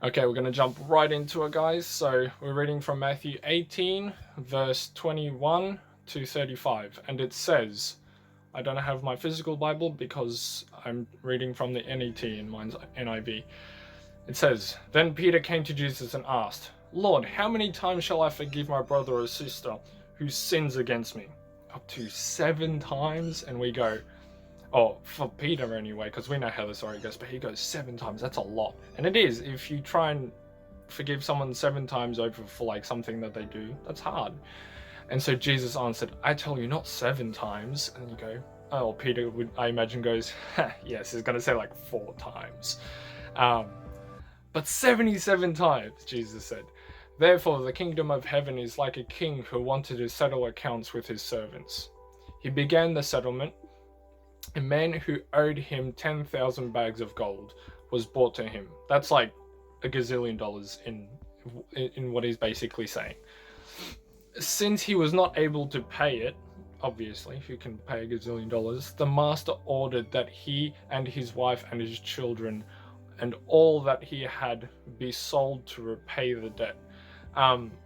Okay, we're going to jump right into it, guys. So we're reading from Matthew 18, verse 21 to 35. And it says, I don't have my physical Bible because I'm reading from the NET and mine's NIV. It says, Then Peter came to Jesus and asked, Lord, how many times shall I forgive my brother or sister who sins against me? Up to 7 times? And we go, oh, for Peter anyway, because we know how the story goes, but he goes 7 times. That's a lot. And it is. If you try and forgive someone 7 times over for like something that they do, that's hard. And so Jesus answered, I tell you, not 7 times. And you go, oh, Peter would, I imagine, goes, yes, he's going to say like 4 times. But 77 times, Jesus said. Therefore, the kingdom of heaven is like a king who wanted to settle accounts with his servants. He began the settlement. A man who owed him 10,000 bags of gold was brought to him. That's like $1 gazillion in what he's basically saying. Since he was not able to pay it, obviously, if you can pay $1 gazillion, the master ordered that he and his wife and his children and all that he had be sold to repay the debt.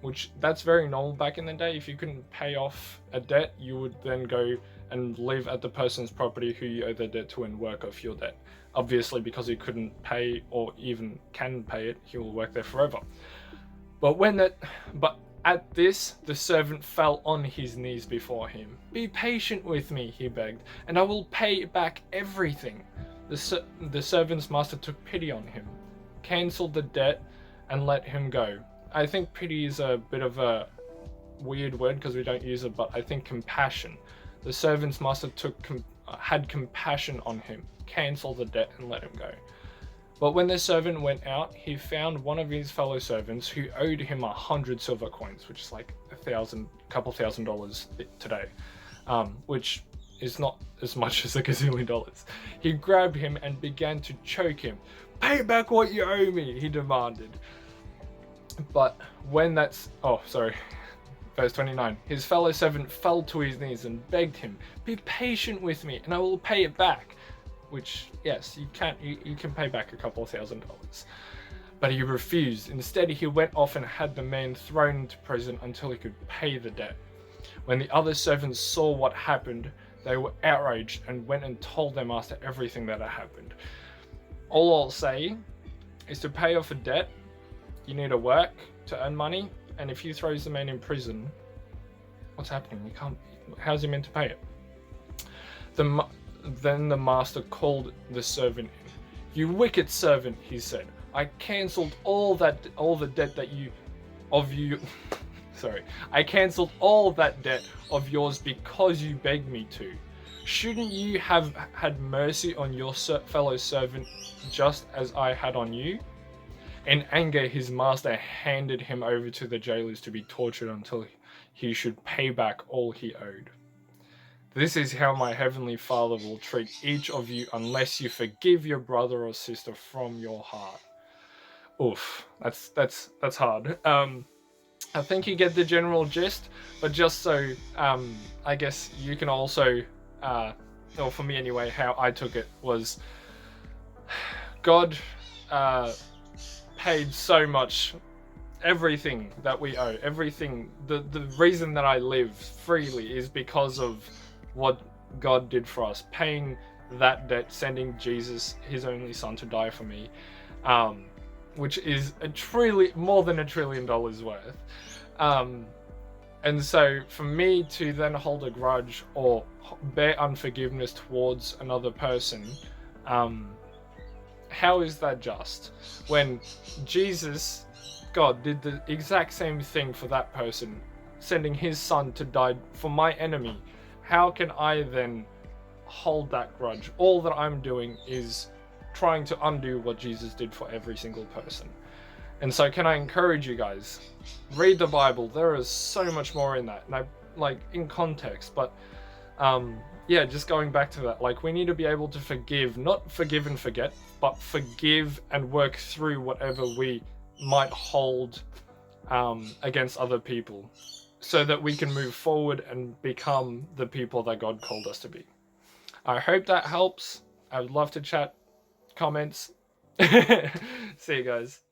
Which that's very normal back in the day. If you couldn't pay off a debt, you would then go and live at the person's property who you owe the debt to and work off your debt. Obviously, because he couldn't pay or even can pay it, he will work there forever. But at this, the servant fell on his knees before him. Be patient with me, he begged, and I will pay back everything. The servant's master took pity on him, cancelled the debt, and let him go. I think pity is a bit of a weird word because we don't use it, but I think compassion. The servant's master had compassion on him, cancelled the debt, and let him go. But when the servant went out, he found one of his fellow servants who owed him 100 silver coins, which is like couple thousand dollars today, which is not as much as $1 gazillion. He grabbed him and began to choke him. Pay back what you owe me, he demanded. But when verse 29, his fellow servant fell to his knees and begged him, be patient with me and I will pay it back. Which, yes, you can pay back a couple $1,000s. But he refused. Instead, he went off and had the man thrown into prison until he could pay the debt. When the other servants saw what happened, they were outraged and went and told their master everything that had happened. All I'll say is to pay off a debt, you need to work to earn money, and if he throws the man in prison, what's happening? How's he meant to pay it? Then the master called the servant in. You wicked servant, he said. I cancelled all the debt I cancelled all that debt of yours because you begged me to. Shouldn't you have had mercy on your fellow servant just as I had on you? In anger, his master handed him over to the jailers to be tortured until he should pay back all he owed. This is how my heavenly Father will treat each of you unless you forgive your brother or sister from your heart. Oof, that's hard. I think you get the general gist, but just so I guess you can also, or for me anyway, how I took it was God paid so much, everything that we owe, everything. The reason that I live freely is because of what God did for us, paying that debt, sending Jesus, his only son, to die for me, which is more than $1 trillion worth. And so for me to then hold a grudge or bear unforgiveness towards another person, how is that just? When Jesus, God, did the exact same thing for that person, sending his son to die for my enemy, how can I then hold that grudge? All that I'm doing is trying to undo what Jesus did for every single person. And so can I encourage you guys, read the Bible. There is so much more in that, and I like in context, but just going back to that, like we need to be able to forgive, not forgive and forget, but forgive and work through whatever we might hold against other people, so that we can move forward and become the people that God called us to be. I hope that helps. I would love to chat, comments. See you guys.